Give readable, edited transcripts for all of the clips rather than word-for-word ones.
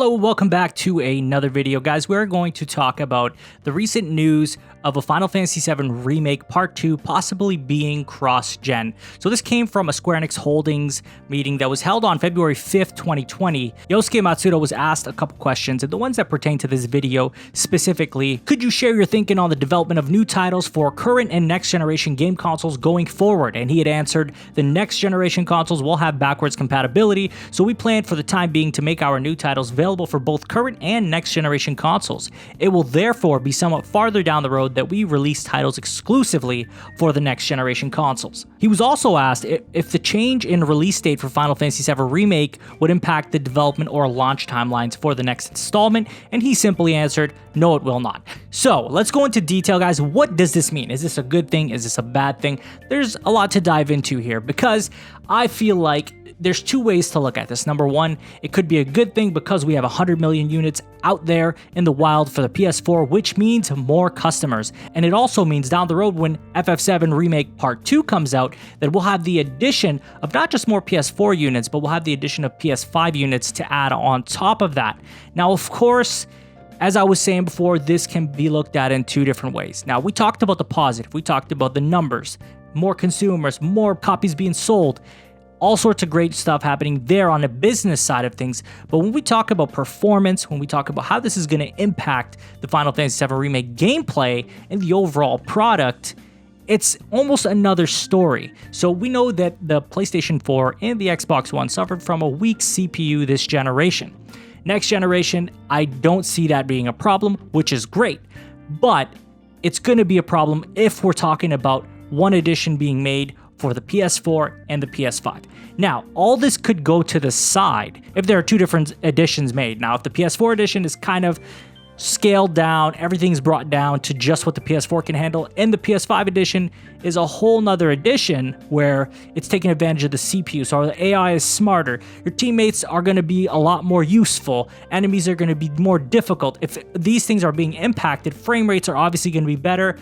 Hello, welcome back to another video. Guys, we're going to talk about the recent news of a Final Fantasy VII Remake Part 2 possibly being cross-gen. So this came from a Square Enix Holdings meeting that was held on February 5th, 2020. Yosuke Matsuda was asked a couple questions, and the ones that pertain to this video specifically: could you share your thinking on the development of new titles for current and next generation game consoles going forward? And he had answered, the next generation consoles will have backwards compatibility, so we plan for the time being to make our new titles available for both current and next generation consoles. It will therefore be somewhat farther down the road that we release titles exclusively for the next generation consoles. He was also asked if the change in release date for Final Fantasy VII Remake would impact the development or launch timelines for the next installment, and he simply answered, no, it will not. So let's go into detail, guys. What does this mean? Is this a good thing? Is this a bad thing? There's a lot to dive into here because I feel like there's two ways to look at this. Number one, it could be a good thing because we have 100 million units out there in the wild for the PS4, which means more customers. And it also means down the road when FF7 Remake Part 2 comes out, that we'll have the addition of not just more PS4 units, but we'll have the addition of PS5 units to add on top of that. Now, of course, as I was saying before, this can be looked at in two different ways. Now, we talked about the positive. We talked about the numbers, more consumers, more copies being sold, all sorts of great stuff happening there on the business side of things. But when we talk about performance, when we talk about how this is going to impact the Final Fantasy VII Remake gameplay and the overall product, it's almost another story. So we know that the PlayStation 4 and the Xbox One suffered from a weak CPU this generation. Next generation, I don't see that being a problem, which is great. But it's going to be a problem if we're talking about one edition being made for the PS4 and the PS5. Now, all this could go to the side if there are two different editions made. Now, if the PS4 edition is kind of scaled down, everything's brought down to just what the PS4 can handle, and the PS5 edition is a whole nother edition where it's taking advantage of the CPU, so the AI is smarter, your teammates are going to be a lot more useful, enemies are going to be more difficult. If these things are being impacted, frame rates are obviously going to be better.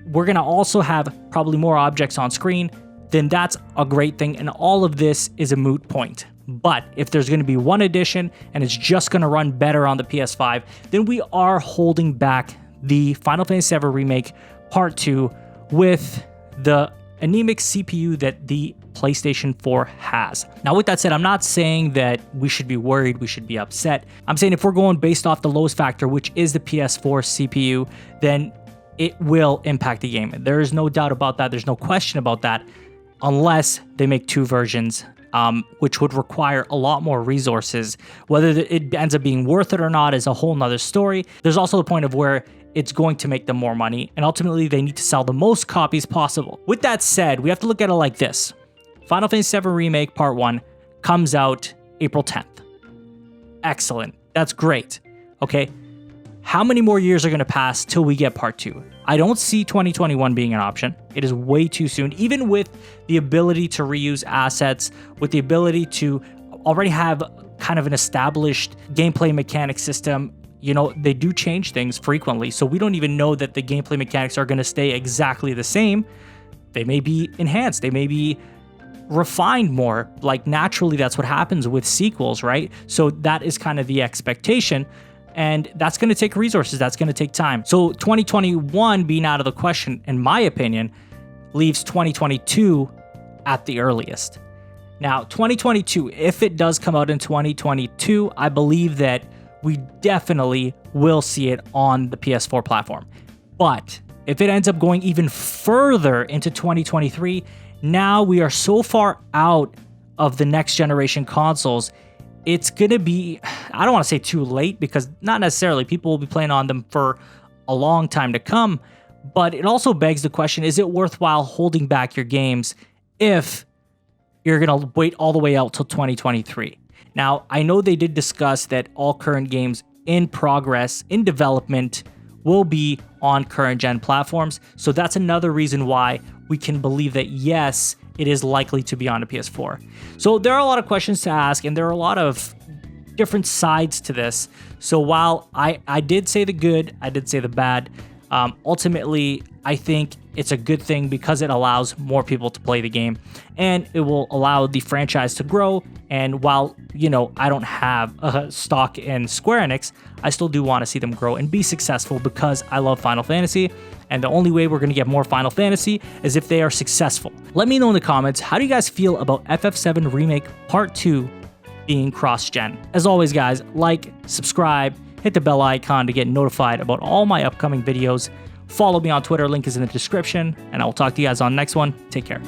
We're going to also have probably more objects on screen. Then that's a great thing, and all of this is a moot point. But if there's going to be one edition and it's just going to run better on the PS5, then we are holding back the Final Fantasy VII Remake Part 2 with the anemic CPU that the PlayStation 4 has. Now, with that said, I'm not saying that we should be worried, we should be upset. I'm saying if we're going based off the lowest factor, which is the PS4 CPU, then it will impact the game. There is no doubt about that. There's no question about that. Unless they make two versions, which would require a lot more resources. Whether it ends up being worth it or not is a whole nother story. There's also the point of where it's going to make them more money, and ultimately they need to sell the most copies possible. With that said, we have to look at it like this. Final Fantasy VII Remake Part 1 comes out April 10th. Excellent. That's great. Okay. How many more years are going to pass till we get Part 2? I don't see 2021 being an option. It is way too soon, even with the ability to reuse assets, with the ability to already have kind of an established gameplay mechanic system. You know, they do change things frequently, so we don't even know that the gameplay mechanics are going to stay exactly the same. They may be enhanced. They may be refined more. Like, naturally, that's what happens with sequels, right? So that is kind of the expectation. And that's going to take resources. That's going to take time. So 2021 being out of the question, in my opinion, leaves 2022 at the earliest. Now, 2022, if it does come out in 2022, I believe that we definitely will see it on the PS4 platform. But if it ends up going even further into 2023, now we are so far out of the next generation consoles, it's going to be, I don't want to say too late, because not necessarily. People will be playing on them for a long time to come. But it also begs the question, is it worthwhile holding back your games if you're going to wait all the way out till 2023? Now, I know they did discuss that all current games in progress, in development, will be on current gen platforms. So that's another reason why we can believe that, yes, it is likely to be on a PS4. So there are a lot of questions to ask, and there are a lot of different sides to this. So while I did say the good, I did say the bad, ultimately, I think it's a good thing because it allows more people to play the game, and it will allow the franchise to grow. And while, you know, I don't have a stock in Square Enix, I still do want to see them grow and be successful because I love Final Fantasy. And the only way we're going to get more Final Fantasy is if they are successful. Let me know in the comments, how do you guys feel about FF7 Remake Part 2 being cross-gen? As always, guys, like, subscribe, hit the bell icon to get notified about all my upcoming videos. Follow me on Twitter, link is in the description, and I will talk to you guys on the next one. Take care.